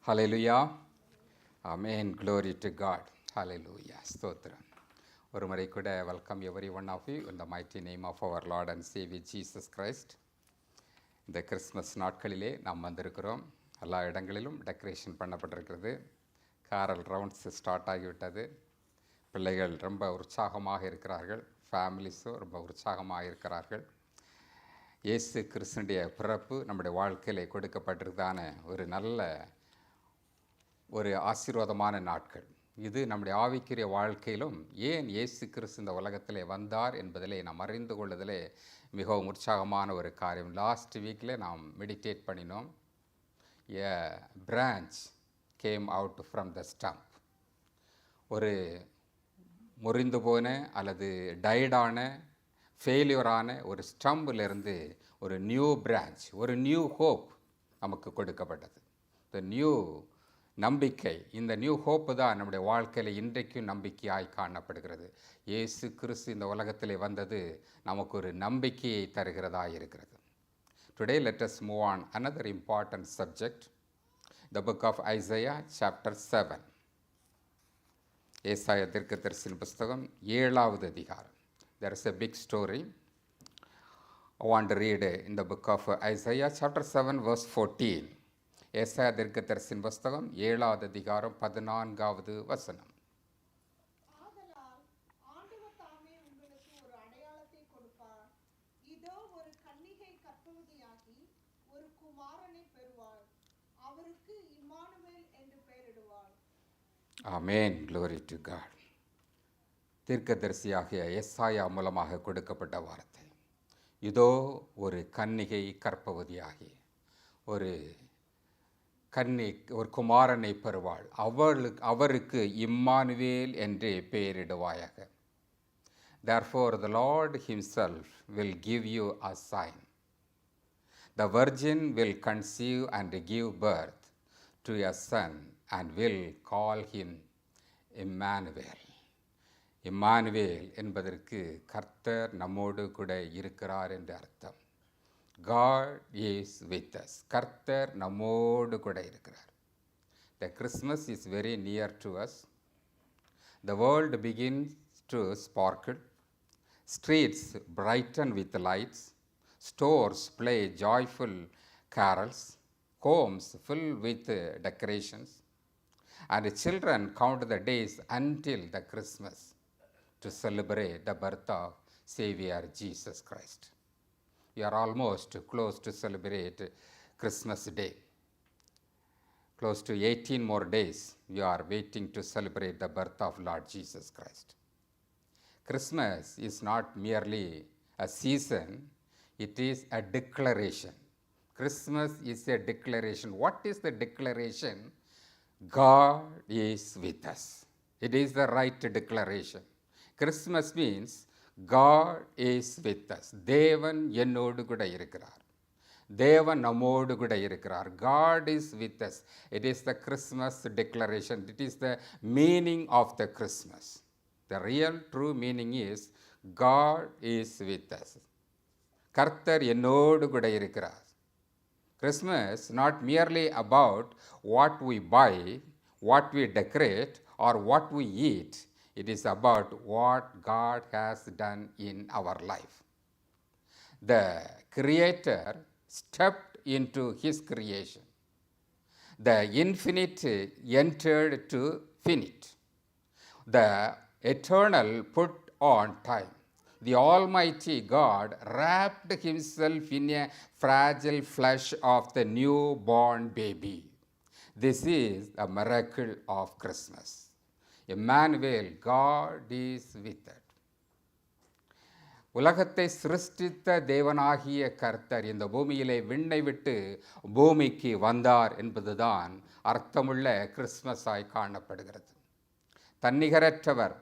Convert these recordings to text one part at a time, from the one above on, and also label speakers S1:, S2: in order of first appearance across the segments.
S1: Hallelujah. Amen. glory to God. ஹல்லேலூயா. ஸ்தோத்திரம். ஒரு முறை கூட welcome every one of you in the mighty name of our Lord and Savior Jesus Christ. இந்த Christmas நாட்களிலே நாம் வந்திருக்கிறோம். எல்லா இடங்களிலும் டெக்கரேஷன் பண்ணப்பட்டிருக்கிறது. கேரல் ரவுண்ட்ஸ் ஸ்டார்ட் ஆகிவிட்டது. பிள்ளைகள் ரொம்ப உற்சாகமாக இருக்கிறார்கள். ஃபேமிலிஸும் ரொம்ப உற்சாகமாக இருக்கிறார்கள். இயேசு கிறிஸ்துடைய பிறப்பு நம்முடைய வாழ்க்கையில் கொடுக்கப்பட்டிருக்கான ஒரு நல்ல ஒரு ஆசீர்வாதமான நாட்கள். இது நம்முடைய ஆவிக்குரிய வாழ்க்கையிலும் ஏன் இயேசு கிறிஸ்து இந்த உலகத்திலே வந்தார் என்பதிலே நாம் அறிந்து கொள்வதிலே மிகவும் உற்சாகமான ஒரு காரியம். லாஸ்ட் வீக்கில் நாம் மெடிடேட் பண்ணினோம். A branch came out from the stump. ஒரு முறிந்து போன அல்லது டைடான ஃபெயிலியரான ஒரு ஸ்டம்பிலிருந்து ஒரு நியூ பிரான்ச், ஒரு நியூ ஹோப் நமக்கு கொடுக்கப்பட்டது. த நியூ நம்பிக்கை, இந்த நியூ ஹோப்பு தான் நம்முடைய வாழ்க்கையில் இன்றைக்கும் நம்பிக்கையாய் காணப்படுகிறது. இயேசு கிறிஸ்து இந்த உலகத்திலே வந்தது நமக்கு ஒரு நம்பிக்கையை தருகிறதா இருக்கிறது. Today let us move on another important subject, the book of Isaiah chapter 7. ஏசாயா தீர்க்கதரிசியின் புஸ்தகம் 7வது அதிகாரம். There is a big story. I want to read in the book of Isaiah chapter 7 verse 14. ஏசாயா தீர்க்கதரிசியின் புஸ்தகம் 7வது அதிகாரம் 14வது வசனம்.
S2: ஆதலால் ஆண்டவர் தாமே உங்களுக்கு ஒரு அடையாளத்தை கொடுப்பார். இதோ ஒரு கன்னிகை கர்ப்பவதியாகி ஒரு குமாரனை பெறுவாள். அவருக்கு இம்மானுவேல் என்று பெயரிடுவாள்.
S1: ஆமென். glory to God. தீர்க்கதரிசியாகிய எசாயா மூலமாக கொடுக்கப்பட்ட வார்த்தை. இதோ ஒரு கன்னிகை கர்ப்பவதியாகி ஒரு குமாரனை பெறுவாள். அவருக்கு இம்மானுவேல் என்று பெயரிடுவாயாக. Therefore the Lord himself will give you a sign. The virgin will conceive and give birth to a son and will call him Emmanuel. Emmanuel என்பதற்கு கர்த்தர் நம்மோடு கூட இருக்கிறார் என்று அர்த்தம். God is with us. கர்த்தர் நம்மோடு கூட இருக்கிறார். The Christmas is very near to us. The world begins to sparkle. Streets brighten with lights. Stores play joyful carols. Homes fill with decorations. And children count the days until the Christmas to celebrate the birth of Savior Jesus Christ. We are almost close to celebrate Christmas Day. Close to 18 more days we are waiting to celebrate the birth of Lord Jesus Christ. Christmas is not merely a season, it is a declaration. Christmas is a declaration. What is the declaration? God is with us. It is the right declaration. Christmas means God is with us. தேவன் என்னோடு கூட இருக்கிறார். தேவன் நம்மோடு கூட இருக்கிறார். God is with us. It is the Christmas declaration. It is the meaning of the Christmas. The real true meaning is God is with us. கர்த்தர் என்னோடு கூட இருக்கிறார். Christmas not merely about what we buy, what we decorate or what we eat. It is about what God has done in our life. The Creator stepped into His creation. The infinite entered to finite. The eternal put on time. The Almighty God wrapped Himself in a fragile flesh of the newborn baby. This is a miracle of Christmas. Emmanuel, God is with us. உலகத்தை சிருஷ்டித்த தேவனாகிய கர்த்தர் இந்த பூமியிலே விண்ணை விட்டு பூமிக்கு வந்தார் என்பதுதான் அர்த்தமுள்ள கிறிஸ்மஸாய் காணப்படுகிறது. தன்னிகரற்றவர்,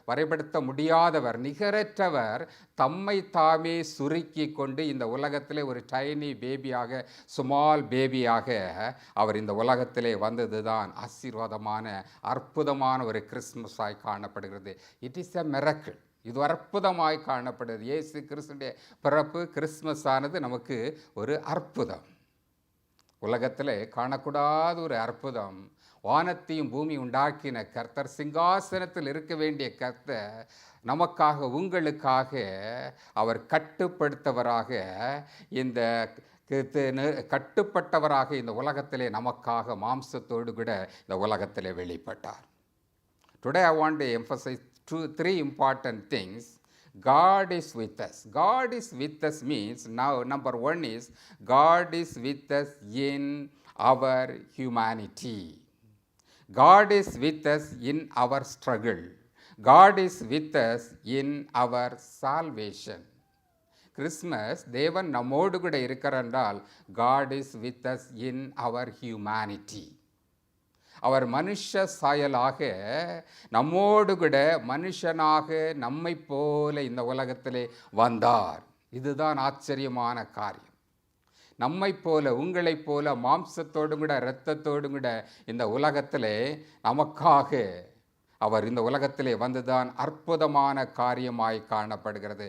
S1: வரைபடுத்த முடியாதவர், நிகரற்றவர் தம்மை தாமே சுருக்கி கொண்டு இந்த உலகத்திலே ஒரு டைனி பேபியாக, ஸ்மால் பேபியாக அவர் இந்த உலகத்திலே வந்தது தான் ஆசீர்வாதமான அற்புதமான ஒரு கிறிஸ்மஸாய் காணப்படுகிறது. It is a miracle. இது அற்புதமாய் காணப்படுகிறது. இயேசு கிறிஸ்துடைய பிறப்பு கிறிஸ்மஸ் ஆனது நமக்கு ஒரு அற்புதம். உலகத்தில் காணக்கூடாத ஒரு அற்புதம். வானத்தையும் பூமி உண்டாக்கின கர்த்தர், சிங்காசனத்தில் இருக்க வேண்டிய கர்த்தர் நமக்காக உங்களுக்காக அவர் கட்டுப்படுத்தவராக இந்த கட்டுப்பட்டவராக இந்த உலகத்திலே நமக்காக மாம்சத்தோடு கூட இந்த உலகத்திலே வெளிப்பட்டார். Today I want to emphasize three important things. God is with us. God is with us means, now number one is God is with us in our humanity. God is with us in our struggle. God is with us in our salvation. Christmas தேவன் நம்மோடு கூட இருக்கிறார் என்றால் God is with us in our humanity. அவர் மனுஷ சாயலாக நம்மோடு கூட மனுஷனாக நம்மை போல இந்த உலகத்திலே வந்தார். இதுதான் ஆச்சரியமான காரியம். நம்மை போல உங்களைப் போல மாம்சத்தோடு கூட இரத்தத்தோடு கூட இந்த உலகத்திலே நமக்காக அவர் இந்த உலகத்திலே வந்துதான் அற்புதமான காரியமாய் காணப்படுகிறது.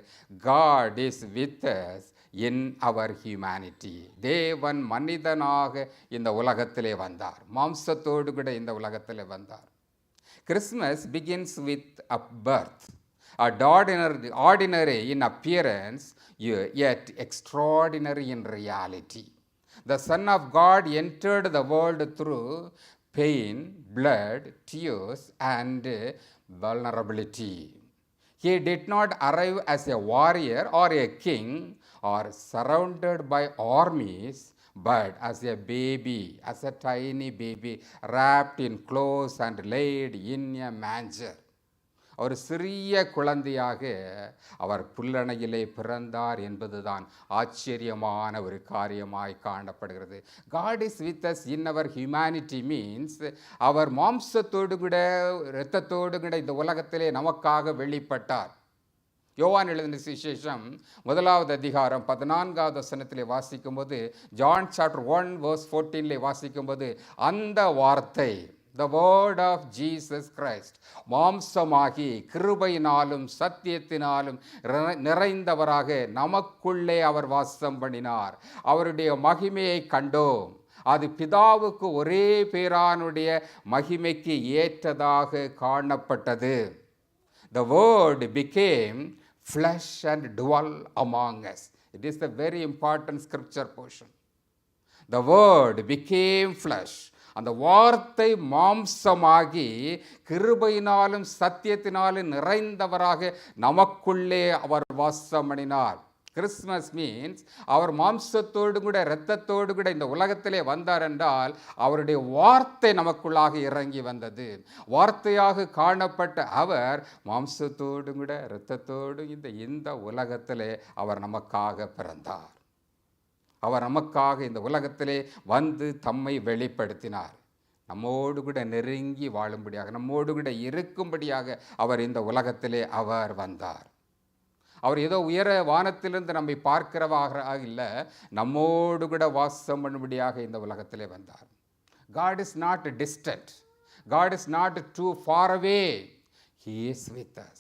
S1: God is with us in our humanity. தேவன் மனிதனாக இந்த உலகத்திலே வந்தார், மாம்சத்தோடு கூட இந்த உலகத்திலே வந்தார். Christmas begins with a birth, ordinary in appearance, yet extraordinary in reality. The Son of God entered the world through pain, blood, tears, and vulnerability. He did not arrive as a warrior or a king or surrounded by armies, but as a baby, as a tiny baby, wrapped in clothes and laid in a manger. ஒரு சிறிய குழந்தையாக அவர் புல்லணையிலே பிறந்தார் என்பதுதான் ஆச்சரியமான ஒரு காரியமாய் காணப்படுகிறது. God is with us in our humanity means அவர் மாம்சத்தோடு கூட இரத்தத்தோடு கூட இந்த உலகத்திலே நமக்காக வெளிப்பட்டார். யோவான் எழுதின சுவிசேஷம் 1வது அதிகாரம் 14வது வசனத்திலே வாசிக்கும்போது, John chapter 1 verse 14 வாசிக்கும்போது, அந்த வார்த்தை, the word of Jesus Christ, மாம்சமாகி கிருபையினாலும் சத்தியத்தினாலும் நிறைந்தவராக நமக்குள்ளே அவர் வாசம் பண்ணினார். அவருடைய மகிமையை கண்டோம். அது பிதாவுக்கு ஒரே பேரானுடைய மகிமைக்கு ஏற்றதாக காணப்பட்டது. The word became flesh and dwelt among us. It is the very important scripture portion. The word became flesh. அந்த வார்த்தை மாம்சமாகி கிருபையினாலும் சத்தியத்தினாலும் நிறைந்தவராக நமக்குள்ளே அவர் வாசம் பண்ணினார். கிறிஸ்மஸ் மீன்ஸ் அவர் மாம்சத்தோடு கூட இரத்தத்தோடு கூட இந்த உலகத்திலே வந்தார் என்றால் அவருடைய வார்த்தை நமக்குள்ளாக இறங்கி வந்தது. வார்த்தையாக காணப்பட்ட அவர் மாம்சத்தோடு கூட இரத்தத்தோடு இந்த உலகத்திலே அவர் நமக்காக பிறந்தார். அவர் நமக்காக இந்த உலகத்திலே வந்து தம்மை வெளிப்படுத்தினார். நம்மோடு கூட நெருங்கி வாழும்படியாக, நம்மோடு கூட இருக்கும்படியாக அவர் இந்த உலகத்திலே அவர் வந்தார். அவர் ஏதோ உயர வானத்திலிருந்து நம்மை பார்க்கிறவாக இல்லை, நம்மோடு கூட வாசம் பண்ணும்படியாக இந்த உலகத்திலே வந்தார். God is not distant. God is not too far away. He is with us.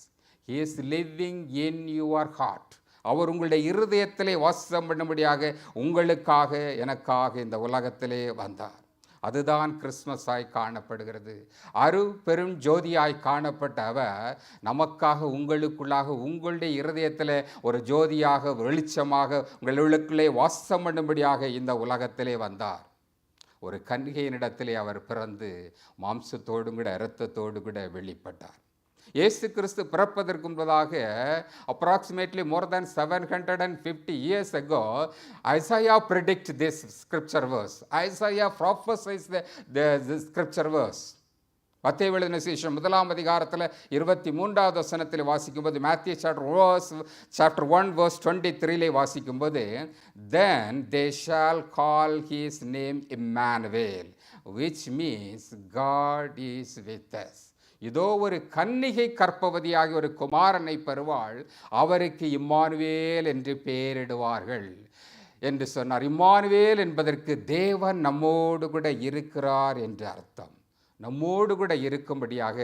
S1: He is living in your heart. அவர் உங்களுடைய இருதயத்திலே வாசம் பண்ணும்படியாக உங்களுக்காக எனக்காக இந்த உலகத்திலே வந்தார். அதுதான் கிறிஸ்மஸாய் காணப்படுகிறது. பெரும் ஜோதியாய் காணப்பட்ட அவர் நமக்காக உங்களுக்குள்ளாக உங்களுடைய இருதயத்தில் ஒரு ஜோதியாக வெளிச்சமாக உங்களுக்குள்ளே வாசம் பண்ணும்படியாக இந்த உலகத்திலே வந்தார். ஒரு கன்னிகையினிடத்திலே அவர் பிறந்து மாம்சத்தோடு கூட இரத்தத்தோடு கூட வெளிப்பட்டார். இயேசு கிறிஸ்து பிறப்பதற்கு முன்பதாக approximately more than 750 years ago, Isaiah predict this scripture verse. Isaiah prophesies the scripture verse. மத்தேயு எழுதின சுவிசேஷம் 1ஆம் அதிகாரத்தில் 23வது வசனத்தில் வாசிக்கும்போது, Matthew chapter 1 verse 23 வாசிக்கும்போது, then they shall call his name Emmanuel, which means God is with us. இதோ ஒரு கன்னிகை கற்பவதியாகி ஒரு குமாரனை பெறுவாள், அவருக்கு இம்மானுவேல் என்று பெயரிடுவார்கள் என்று சொன்னார். இம்மானுவேல் என்பதற்கு தேவன் நம்மோடு கூட இருக்கிறார் என்று அர்த்தம். நம்மோடு கூட இருக்கும்படியாக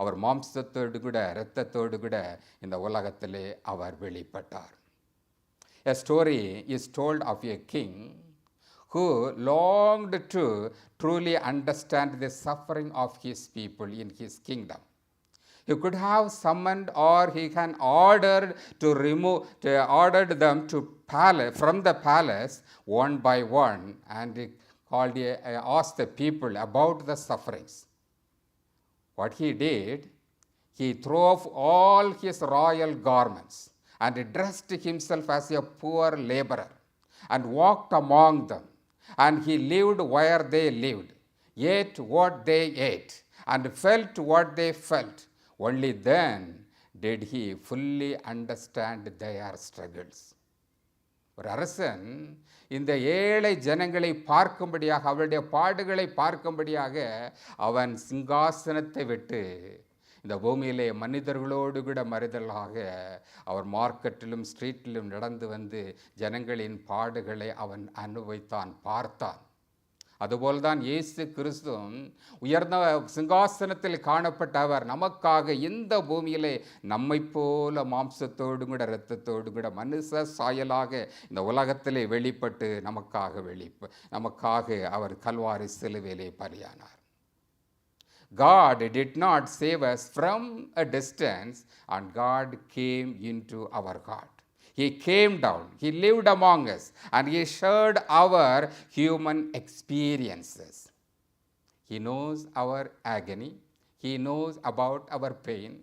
S1: அவர் மாம்சத்தோடு கூட இரத்தத்தோடு கூட இந்த உலகத்திலே அவர் வெளிப்பட்டார். A story is told of a king who longed to truly understand the suffering of his people in his kingdom. He could have summoned, or he can ordered ordered them to from the palace one by one, and he asked the people about the sufferings. What he did, he threw off all his royal garments and dressed himself as a poor laborer and walked among them. And he lived where they lived, ate what they ate, and felt what they felt. Only then did he fully understand their struggles. ஒரு அரசன் இந்த ஏழை ஜனங்களை பார்க்கும்படியாக, அவருடைய பாடுகளை பார்க்கும்படியாக அவன் சிங்காசனத்தை விட்டு இந்த பூமியிலே மனிதர்களோடு கூட மறுதலாக அவர் மார்க்கெட்டிலும் ஸ்ட்ரீட்டிலும் நடந்து வந்து ஜனங்களின் பாடுகளை அவன் அனுபவித்தான், பார்த்தான். அதுபோல்தான் இயேசு கிறிஸ்துவும் உயர்ந்த சிங்காசனத்தில் காணப்பட்ட அவர் நமக்காக இந்த பூமியிலே நம்மை போல மாம்சத்தோடு கூட இரத்தத்தோடு கூட மனுஷ சாயலாக இந்த உலகத்திலே வெளிப்பட்டு நமக்காக அவர் கல்வாரி சிலுவையிலே பலியானார். God did not save us from a distance, and God came into our heart. He came down, he lived among us, and he shared our human experiences. He knows our agony, he knows about our pain,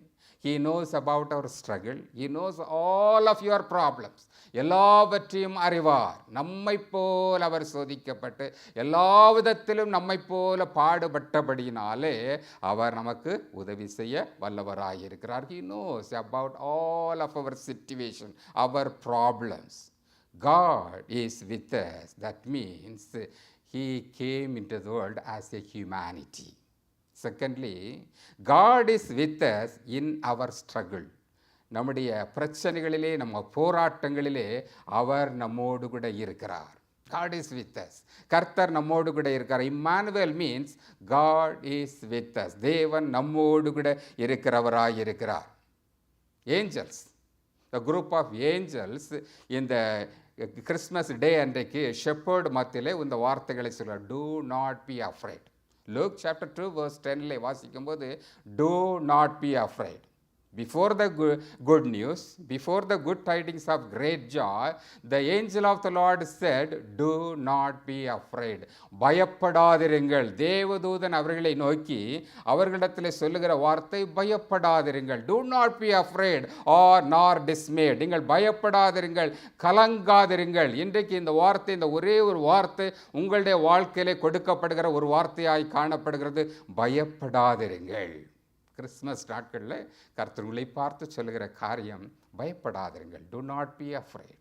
S1: he knows about our struggle, he knows all of your problems. எல்லாவற்றையும் அறிவார். நம்மை போல் அவர் சோதிக்கப்பட்டு எல்லா விதத்திலும் நம்மை போல பாடுபட்டபடியினாலே அவர் நமக்கு உதவி செய்ய வல்லவராயிருக்கிறார். He knows about all of our situation, our problems. God is with us. That means he came into the world as a humanity. Secondly, God is with us in our struggle. நம்முடைய பிரச்சனைகளிலே, நம்ம போராட்டங்களிலே அவர் நம்மோடு கூட இருக்கிறார். God is with us. கர்த்தர் நம்மோடு கூட இருக்கிறார். Emmanuel means God is with us. தேவன் நம்மோடு கூட இருக்கிறவராய் இருக்கிறார். Angels, the group of angels இந்த கிறிஸ்மஸ் டே அன்றைக்கு ஷெப்பர்ட் மத்தியிலே இந்த வார்த்தைகளை சொல்றார். Do not be afraid. Luke chapter 2 verse 10 வாசிக்கும்போது do not be afraid. Before the good news, before the good tidings of great joy, the angel of the Lord said, do not be afraid. பயப்படாதிருங்கள். தேவதூதன் அவர்களை நோக்கி அவர்களிடத்தில் சொல்லுகிற வார்த்தை பயப்படாதிருங்கள். Do not be afraid or nor dismayed. நீங்கள் பயப்படாதிருங்கள், கலங்காதிருங்கள். இன்றைக்கு இந்த வார்த்தை, இந்த ஒரே ஒரு வார்த்தை உங்களுடைய வாழ்க்கையிலே கொடுக்கப்படுகிற ஒரு வார்த்தையாய் காணப்படுகிறது. பயப்படாதிருங்கள். கிறிஸ்மஸ் நாட்களில் கர்த்தர்களை பார்த்து சொல்லுகிற காரியம் பயப்படாதிருங்கள். Do not be afraid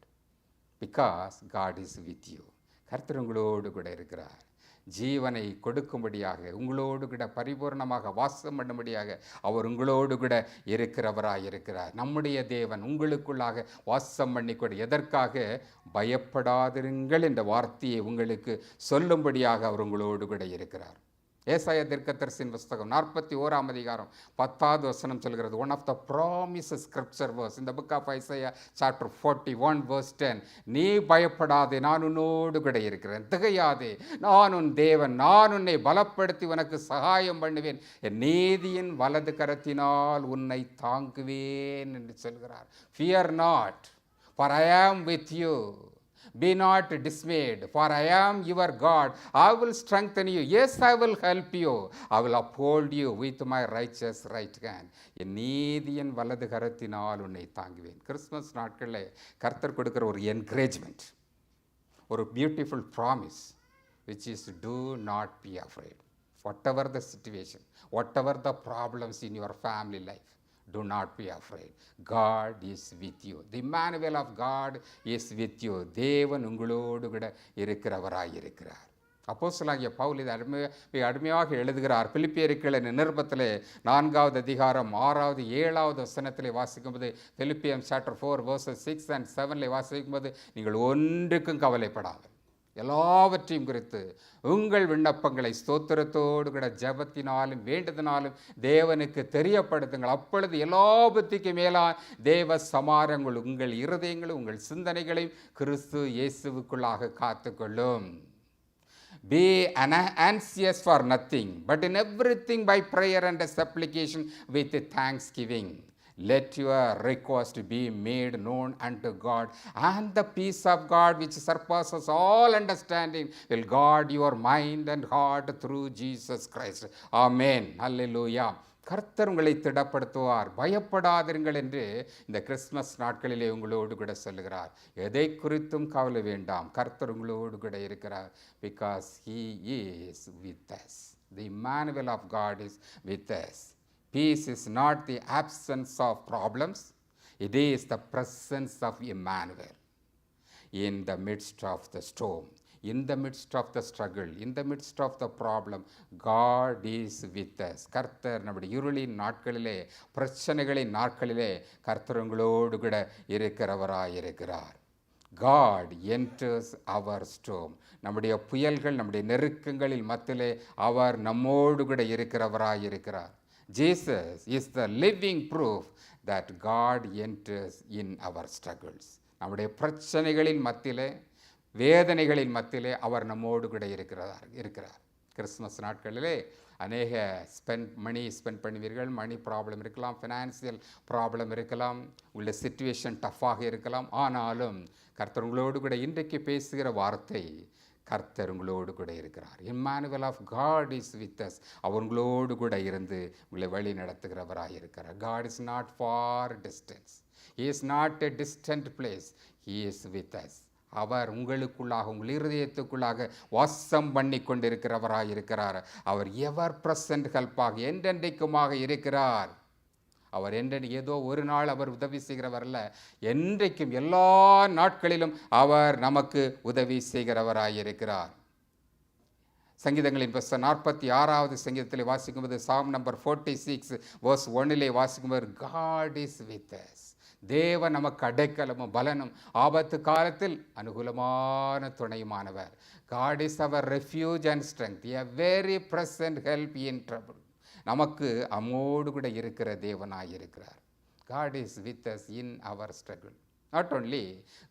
S1: because God is with you. கர்த்தர் உங்களோடு கூட இருக்கிறார். ஜீவனை கொடுக்கும்படியாக, உங்களோடு கூட பரிபூர்ணமாக வாசம் பண்ணும்படியாக அவர் உங்களோடு கூட இருக்கிறவராய் இருக்கிறார். நம்முடைய தேவன் உங்களுக்குள்ளாக வாசம் பண்ணிக்கூட எதற்காக பயப்படாதிருங்கள் என்ற வார்த்தையை உங்களுக்கு சொல்லும்படியாக அவர் உங்களோடு கூட இருக்கிறார். ஏசாயா தீர்க்கதரிசியின் புஸ்தகம் 41 அதிகாரம் 10வது வசனம் சொல்கிறது. One of the promises scripture verse in the book of Isaiah chapter 41 verse 10. நீ பயப்படாதே, நான் உன்னோடு கூட இருக்கிறேன். திகையாதே, நான் உன் தேவன், நான் உன்னை பலப்படுத்தி உனக்கு சகாயம் பண்ணுவேன், என் நீதியின் வலது கரத்தினால் உன்னை தாங்குவேன் என்று சொல்கிறார். Fear not, for I am with you. Be not dismayed, for I am your God. I will strengthen you. Yes, I will help you. I will uphold you with my righteous right hand. என் நீதியின் வலது கரத்தினால் உன்னை தாங்குவேன். Christmas நாட்களில் கர்த்தர் கொடுக்கிற ஒரு encouragement, ஒரு beautiful promise, which is do not be afraid. Whatever the situation, whatever the problems in your family life, do not be afraid. God is with you. The Emmanuel of God is with you. தேவன் உங்களோடு கூட இருக்கிறவராய் இருக்கிறார். அப்போஸ்தலனாகிய பவுல் இது அருமையாக எழுதுகிறார். பிலிப்பியருக்கு நிருபத்திலே 4வது அதிகாரம் 6வது 7வது வசனத்திலே வாசிக்கும்போது, பிலிப்பியன் chapter 4 verses 6 and 7 வாசிக்கும்போது, நீங்கள் ஒன்றுக்கும் கவலைப்படாமல் எல்லாவற்றையும் குறித்து உங்கள் விண்ணப்பங்களை ஸ்தோத்திரத்தோடு கூட ஜெபத்தினாலும் வேண்டுதனாலும் தேவனுக்கு தெரியப்படுத்துங்கள். அப்பொழுது எல்லா புத்திக்கு மேலான தேவ சமாதானம் உங்கள் இருதயங்களும் உங்கள் சிந்தனைகளையும் கிறிஸ்து இயேசுவுக்குள்ளாக காத்துக்கொள்ளும். Be anxious for nothing, but in everything by prayer and supplication with thanksgiving. Let your request be made known unto God, and the peace of God, which surpasses all understanding, will guard your mind and heart through Jesus Christ. Amen. Hallelujah. கர்த்தர் உங்களை திடப்படுத்துவார், பயப்படாதிருங்கள் என்று இந்த Christmas நாட்களிலே உங்களோடு கூட சொல்லுகிறார். எதை குறித்தும் கவலை வேண்டாம், கர்த்தர் உங்களோடு கூட இருக்கிறார். Because He is with us. The Emmanuel of God is with us. Peace is not the absence of problems, it is the presence of Emmanuel in the midst of the storm, in the midst of the struggle, in the midst of the problem. God is with us. கர்த்தர் நம்முடைய இருளின் நாட்களிலே, பிரச்சனைகளின் நாட்களிலே கர்த்தர் உங்களோடு கூட இருக்கிறவராயிருக்கிறார். God enters our storm. நம்முடைய புயல்கள், நம்முடைய நெருக்கங்களில் மத்தியிலே அவர் நம்மோடு கூட இருக்கிறவராயிருக்கிறார். Jesus is the living proof that God enters in our struggles. நம்முடைய பிரச்சனைகளின் மத்தியிலே, வேதனைகளின் மத்தியிலே அவர் நம்மோடு கூட இருக்கிறார். கிறிஸ்மஸ் நாட்களிலே அநேக மணி ஸ்பெண்ட் பண்ணுவீர்கள். மணி ப்ராப்ளம் இருக்கலாம், ஃபினான்சியல் ப்ராப்ளம் இருக்கலாம், உள்ள சிச்சுவேஷன் டஃப்பாக இருக்கலாம். ஆனாலும் கர்த்தர் உங்களோடு கூட இன்றைக்கு பேசுகிற வார்த்தை, கர்த்தர் உங்களோடு கூட இருக்கிறார். Emmanuel of God is with us. அவர் உங்களோடு கூட இருந்து உங்களை வழி நடத்துகிறவராக இருக்கிறார். God is not far distance. He is not a distant place. He is with us. அவர் உங்களுக்குள்ளாக, உங்கள் இருதயத்துக்குள்ளாக வாசம் பண்ணி கொண்டிருக்கிறவராக இருக்கிறார். அவர் எவர் பிரசன்ட் ஹெல்ப்பாக என்றென்றைக்குமாக இருக்கிறார். அவர் ஏதோ ஒரு நாள் அவர் உதவி செய்கிறவர் அல்ல, என்றைக்கும் எல்லா நாட்களிலும் அவர் நமக்கு உதவி செய்கிறவராயிருக்கிறார். சங்கீதங்களின் புஸ்தகம் 46வது சங்கீதத்தில் வாசிக்கும்போது, சாம் நம்பர் 46 verse 1 வாசிக்கும்போது, God is with us. தேவன் நமக்கு அடைக்கலமும் பலனும், ஆபத்து காலத்தில் அனுகூலமான துணையுமானவர். God is our refuge and strength, a very present help in trouble. நமக்கு அம்மோடு கூட இருக்கிற தேவனாயிருக்கிறார். God is with us in our struggle. Not only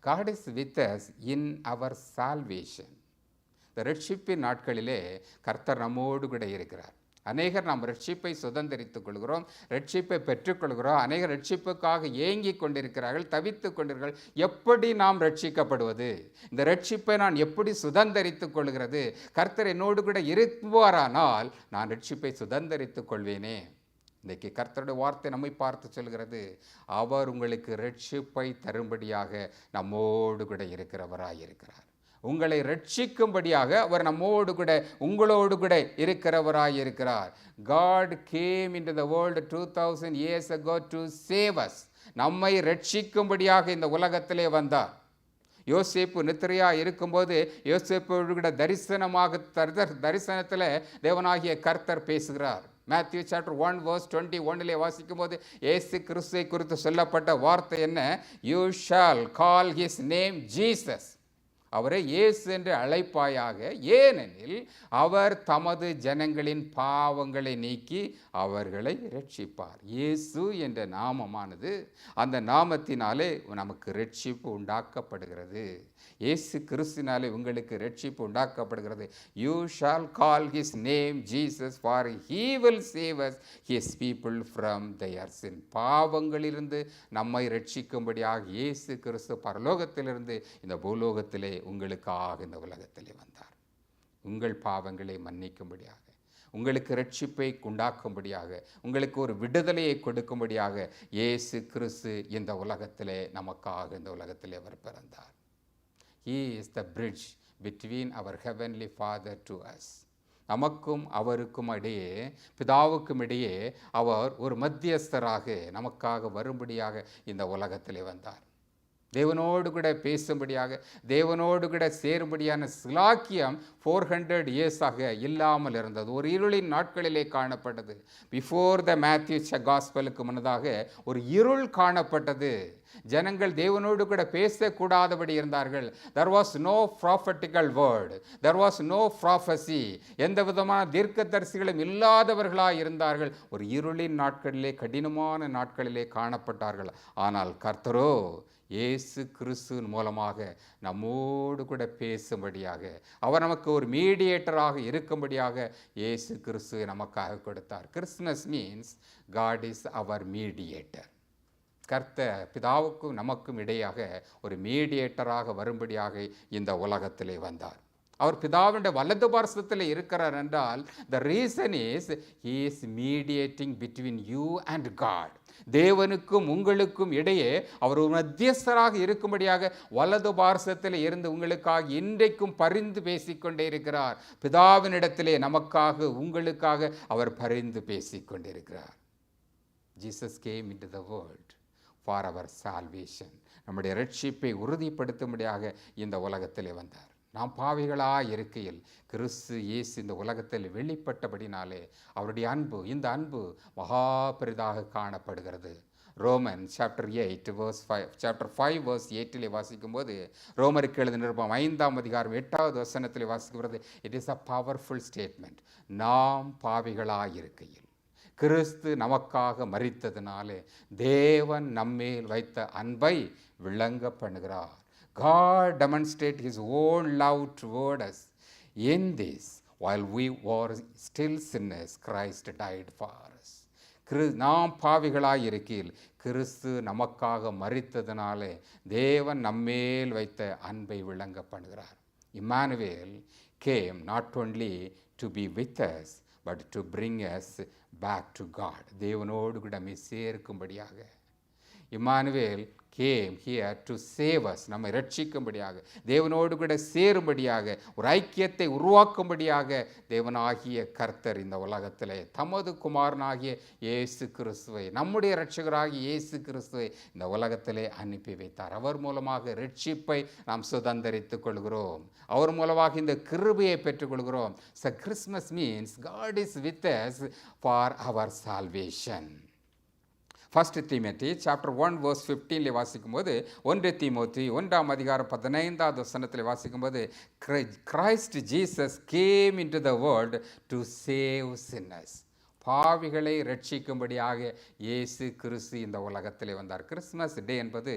S1: God is with us in our salvation. இந்த ரட்சிப்பின் நாட்களிலே கர்த்தர் நம்மோடு கூட இருக்கிறார். அநேகர் நாம் ரட்சிப்பை சுதந்திரித்துக் கொள்கிறோம், ரட்சிப்பை பெற்றுக்கொள்கிறோம். அநேகர் ரட்சிப்புக்காக ஏங்கி கொண்டிருக்கிறார்கள், தவித்து கொண்டிருக்கிறார்கள். எப்படி நாம் ரட்சிக்கப்படுவது? இந்த ரட்சிப்பை நான் எப்படி சுதந்திரித்துக் கொள்கிறது? கர்த்தர் என்னோடு கூட இருப்பாரானால் நான் ரட்சிப்பை சுதந்திரித்துக் கொள்வேனே. இன்றைக்கு கர்த்தருடைய வார்த்தை நம்மை பார்த்து சொல்கிறது, அவர் உங்களுக்கு ரட்சிப்பை தரும்படியாக நம்மோடு கூட இருக்கிறவராயிருக்கிறார். உங்களை ரட்சிக்கும்படியாக அவர் நம்மோடு கூட, உங்களோடு கூட இருக்கிறவராயிருக்கிறார். God came into the world 2000 years ago to save us. நம்மை ரட்சிக்கும்படியாக இந்த உலகத்திலே வந்தார். யோசேப்பு நித்திரையா இருக்கும்போது யோசேப்போடு கூட தரிசனத்தில் தேவனாகிய கர்த்தர் பேசுகிறார். Matthew chapter 1 verse 21 வாசிக்கும்போது இயேசு கிறிஸ்துவை குறித்து சொல்லப்பட்ட வார்த்தை என்ன? You shall call his name Jesus. அவரை இயேசு என்று அழைப்பாயாக, ஏனெனில் அவர் தமது ஜனங்களின் பாவங்களை நீக்கி அவர்களை ரட்சிப்பார். இயேசு என்ற நாமமானது, அந்த நாமத்தினாலே நமக்கு ரட்சிப்பு உண்டாக்கப்படுகிறது. இயேசு கிறிஸ்துவினாலே உங்களுக்கு ரட்சிப்பு உண்டாக்கப்படுகிறது. You shall call his name Jesus, for he will save us his people from their sin. பாவங்களிலிருந்து நம்மை ரட்சிக்கும்படியாக இயேசு கிறிஸ்து பரலோகத்திலிருந்து இந்த பூலோகத்திலே உங்களுக்காக இந்த உலகத்திலே வந்தார். உங்கள் பாவங்களை மன்னிக்கும்படியாக, உங்களுக்கு ரட்சிப்பை உண்டாக்கும்படியாக, உங்களுக்கு ஒரு விடுதலையை கொடுக்கும்படியாக இயேசு கிறிஸ்து இந்த உலகத்திலே நமக்காக இந்த உலகத்திலே அவர் பிறந்தார். He is the bridge between our heavenly Father to us. நமக்கும் அவருக்கும் இடையே, பிதாவுக்கும் இடையே அவர் ஒரு மத்தியஸ்தராக நமக்காக வரும்படியாக இந்த உலகத்திலே வந்தார். தேவனோடு கூட பேசும்படியாக, தேவனோடு கூட சேரும்படியான சிலாக்கியம் 400 இயர்ஸாக இல்லாமல் இருந்தது. ஒரு இருளின் நாட்களிலே காணப்பட்டது. பிஃபோர் த மேத்யூ காஸ்பலுக்கு முன்னதாக ஒரு இருள் காணப்பட்டது. ஜனங்கள் தேவனோடு கூட பேசக்கூடாதபடி இருந்தார்கள். There was no prophetical word, there was no prophecy. எந்த விதமான தீர்க்கதரிசிகளும் இல்லாதவர்களாக இருந்தார்கள். ஒரு இருளின் நாட்களிலே, கடினமான நாட்களிலே காணப்பட்டார்கள். ஆனால் கர்த்தரோ இயேசு கிறிஸ்துவின் மூலமாக நம்மோடு கூட பேசும்படியாக, அவர் நமக்கு ஒரு மீடியேட்டராக இருக்கும்படியாக இயேசு கிறிஸ்துவை நமக்காக கொடுத்தார். Christmas means God is our mediator. கர்த்தர் பிதாவுக்கும் நமக்கும் இடையாக ஒரு மீடியேட்டராக வரும்படியாக இந்த உலகத்திலே வந்தார். அவர் பிதாவுடைய வலது பார்சத்தில் இருக்கிறார் என்றால் the reason is he is mediating between you and God. தேவனுக்கும் உங்களுக்கும் இடையே அவர் ஒரு மத்தியஸ்தராக இருக்கும்படியாக வலது பார்சத்தில் இருந்து உங்களுக்காக இன்றைக்கும் பரிந்து பேசிக்கொண்டே இருக்கிறார். பிதாவினிடத்திலே நமக்காக உங்களுக்காக அவர் பரிந்து பேசிக்கொண்டிருக்கிறார். Jesus came into the world for our salvation. நம்முடைய ரட்சிப்பை உறுதிப்படுத்தும்படியாக இந்த உலகத்திலே வந்தார். நாம் பாவிகளாக இருக்கையில் கிறிஸ்து இயேசு இந்த உலகத்தில் வெளிப்பட்டபடினாலே அவருடைய அன்பு, இந்த அன்பு மகா பெரிதாக காணப்படுகிறது. Roman chapter 8 verse 5 chapter 5 verse 8 வாசிக்கும்போது, ரோமருக்கு எழுதின நிருபம் 5ஆம் அதிகாரம் 8வது வசனத்தில் வாசிக்கிறது, it is a powerful statement. நாம் பாவிகளாக இருக்கையில் கிறிஸ்து நமக்காக மரித்ததினாலே தேவன் நம்மேல் வைத்த அன்பை விளங்க பண்ணுகிறார். God demonstrated his own love toward us in this, while we were still sinners, Christ died for us. நாம் பாவிகளாய் இருக்கையில் கிறிஸ்து நமக்காக மரித்ததினாலே தேவன் நம்மேல் வைத்த அன்பை விளங்க பண்ணுகிறார். Emmanuel came not only to be with us, but to bring us back to God. தேவனோடு கூட நம்மை சேர்க்கும்படியாக. Emmanuel came here to save us. நம்மை ரட்சிக்கும்படியாக, தேவனோடு கூட சேரும்படியாக, ஒரு ஐக்கியத்தை உருவாக்கும்படியாக தேவனாகிய கர்த்தர் இந்த உலகத்திலே தமது குமாரனாகிய இயேசு கிறிஸ்துவை, நம்முடைய இரட்சகராகிய இயேசு கிறிஸ்துவை இந்த உலகத்திலே அனுப்பி வைத்தார். அவர் மூலமாக ரட்சிப்பை நாம் சுதந்தரித்துக் கொள்கிறோம். அவர் மூலமாக இந்த கிருபையை பெற்றுக்கொள்கிறோம். So Christmas means God is with us for our salvation. 1 Timothy chapter 1 verse 15 வாசிக்கும்போது, 1 தீமோத்தி 1ஆம் அதிகாரம் 15வது வசனத்தில் வாசிக்கும்போது, Christ Jesus came into the world to save sinners. பாவிகளை ரட்சிக்கும்படியாக இயேசு கிறிஸ்து இந்த உலகத்திலே வந்தார். கிறிஸ்மஸ் டே என்பது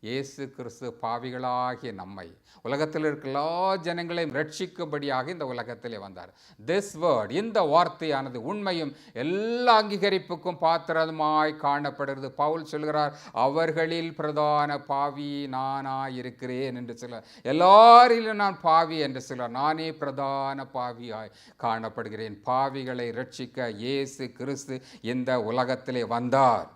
S1: இயேசு கிறிஸ்து பாவிகளாகிய நம்மை, உலகத்தில் இருக்கிற எல்லா ஜனங்களையும் ரட்சிக்கும்படியாக இந்த உலகத்திலே வந்தார். திஸ் வேர்ட், இந்த வார்த்தையானது உண்மையும் எல்லா அங்கீகரிப்புக்கும் பாத்திரமாய் காணப்படுகிறது. பவுல் சொல்கிறார், அவர்களில் பிரதான பாவி நானாய் இருக்கிறேன் என்று சொல்கிறார். எல்லாரிலும் நான் பாவி என்று சொல்கிறார். நானே பிரதான பாவியாய் காணப்படுகிறேன். பாவிகளை ரட்சிக்க இயேசு கிறிஸ்து இந்த உலகத்திலே வந்தார்.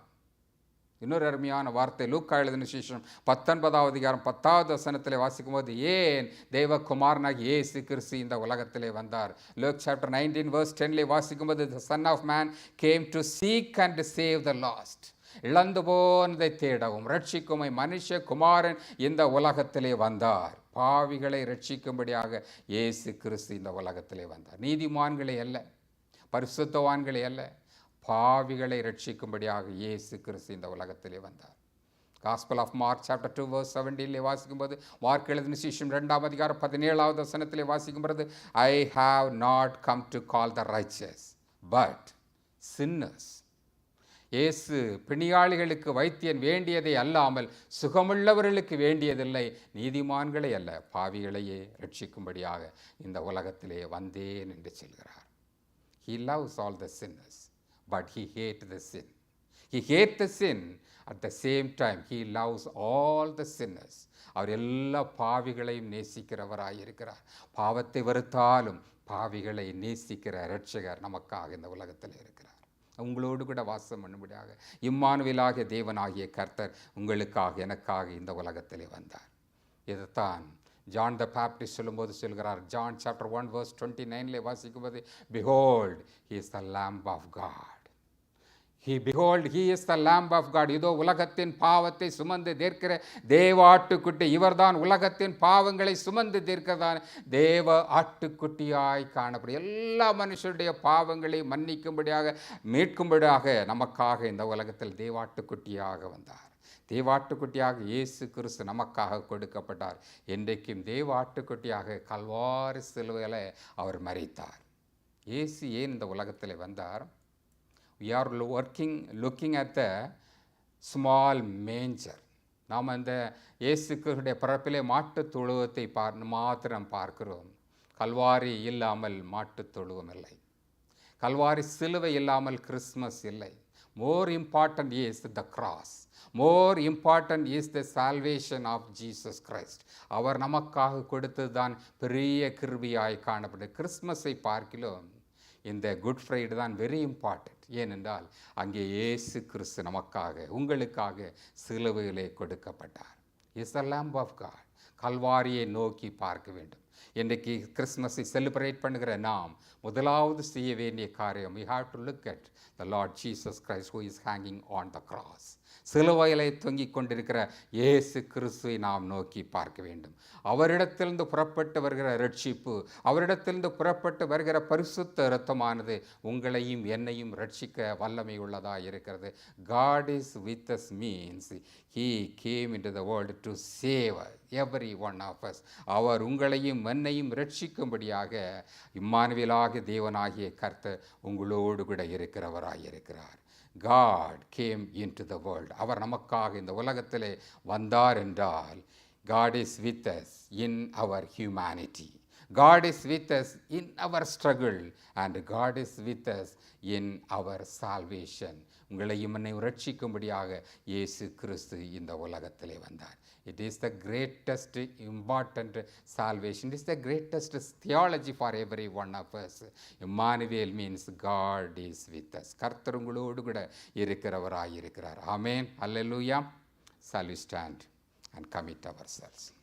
S1: இன்னொரு அருமையான வார்த்தை லூக்கா எழுதின சுவிசேஷம் 19வது அதிகாரம் 10வது வசனத்திலே வாசிக்கும்போது, ஏன் தேவகுமாரனாகிய இயேசு கிறிஸ்து இந்த உலகத்திலே வந்தார். லூக் சாப்டர் 19 verse 10 வாசிக்கும்போது, the son of man came to seek and save the lost. இழந்து போனதை தேடவும் ரட்சிக்கும் மனுஷ குமாரன் இந்த உலகத்திலே வந்தார். பாவிகளை ரட்சிக்கும்படியாக இயேசு கிறிஸ்து இந்த உலகத்திலே வந்தார். நீதிமான்களை அல்ல, பரிசுத்தவான்களை அல்ல, பாவிகளை ரட்சிக்கும்படியாக இயேசு கிறிஸ்து இந்த உலகத்திலே வந்தார். Gospel of Mark chapter 2 verse 17 வாசிக்கும்போது, மார்க் எழுதின சுவிசேஷம் 2ஆம் அதிகாரம் 17வது வசனத்திலே வாசிக்கும்போது, I have not come to call the riches but sinners. இயேசு பிணியாளிகளுக்கு வைத்தியன் வேண்டியதை அல்லாமல் சுகமுள்ளவர்களுக்கு வேண்டியதில்லை, நீதிமான்களை அல்ல, பாவிகளையே ரட்சிக்கும்படியாக இந்த உலகத்திலே வந்தேன் என்று சொல்கிறார். He loves all the sinners, but he hates the sin. He hates the sin, at the same time he loves all the sinners. அவர் எல்லா பாவிகளையும் நேசிக்கிறவராயிருக்கிறார். பாவத்தை வெறுத்தாலும் பாவிகளை நேசிக்கிற இரட்சகர் நமக்காக இந்த உலகத்தில் இருக்கிறார். உங்களோடு கூட வாசம் பண்ணும்படியாக இம்மானுவேலாகிய தேவனாகிய கர்த்தர் உங்களுக்காக எனக்காக இந்த உலகத்திலே வந்தார். இதைத்தான் ஜான் த பேப்டிஸ்ட் சொல்லும்போது சொல்கிறார். ஜான் சாப்டர் 1 verse 29 வாசிக்கும்போது, behold he is the lamb of God. Behold he is the lamb of God. இதோ உலகத்தின் பாவத்தை சுமந்து தீர்க்கிற தேவ ஆட்டுக்குட்டி. இவர்தான் உலகத்தின் பாவங்களை சுமந்து தீர்க்கிறதான தேவ ஆட்டுக்குட்டியாய் காணப்படும். எல்லா மனுஷருடைய பாவங்களை மன்னிக்கும்படியாக மீட்கும்படியாக நமக்காக இந்த உலகத்தில் தேவாட்டுக்குட்டியாக வந்தார். தேவாட்டுக்குட்டியாக இயேசு கிறிஸ்து நமக்காக கொடுக்கப்பட்டார். என்றைக்கும் தேவாட்டுக்குட்டியாக கல்வாரி சிலுவையில் அவர் மரித்தார். இயேசு ஏன் இந்த உலகத்தில் வந்தார்? We are looking at the small manger. நாம் அந்த இயேசுடைய பிறப்பிலே மாட்டுத் தொழுவத்தை மாத்திரம் பார்க்கிறோம். கல்வாரி இல்லாமல் மாட்டுத் தொழுவம் இல்லை. கல்வாரி சிலுவை இல்லாமல் கிறிஸ்மஸ் இல்லை. More important is the cross. More important is the salvation of Jesus Christ. அவர் நமக்காக கொடுத்தது தான் பெரிய கிருபையாய் காணப்படும். கிறிஸ்மஸை பார்க்கிலும் இந்த குட் ஃப்ரைடே தான் வெரி இம்பார்ட்டன்ட். ஏனென்றால் அங்கே இயேசு கிறிஸ்து நமக்காக உங்களுக்காக சிலுவையிலே கொடுக்கப்பட்டார். Is the lamb of God. கல்வாரியை நோக்கி பார்க்க வேண்டும். இன்றைக்கு கிறிஸ்மஸை செலிப்ரேட் பண்ணுகிற நாம் முதலாவது செய்ய வேண்டிய காரியம், we have to look at the Lord Jesus Christ who is hanging on the cross. சிலுவையிலே தொங்கிக் கொண்டிருக்கிற இயேசு கிறிஸ்துவை நாம் நோக்கி பார்க்க வேண்டும். அவரிடத்திலிருந்து புறப்பட்டு வருகிற ரட்சிப்பு, அவரிடத்திலிருந்து புறப்பட்டு வருகிற பரிசுத்த இரத்தமானது உங்களையும் என்னையும் ரட்சிக்க வல்லமை உள்ளதாக இருக்கிறது. God is with us means He came into the world to save every one of us. அவர் உங்களையும் என்னையும் ரட்சிக்கும்படியாக இம்மானுவேலாகிய தேவனாகிய கர்த்தர் உங்களோடு கூட இருக்கிறவராயிருக்கிறார். God came into the world. அவர் நமக்காக இந்த உலகத்திலே வந்தார் என்றால் God is with us in our humanity. God is with us in our struggle and God is with us in our salvation. உங்களையும் என்னையும் ரட்சிக்கும்படியாக இயேசு கிறிஸ்து இந்த உலகத்திலே வந்தார். It is the greatest important salvation. It is the greatest theology for every one of us. Emmanuel means God is with us. கர்த்தர் உங்களோடு கூட இருக்கிறவராய் இருக்கிறார். ஆமென். Hallelujah. Shall we stand and commit ourselves?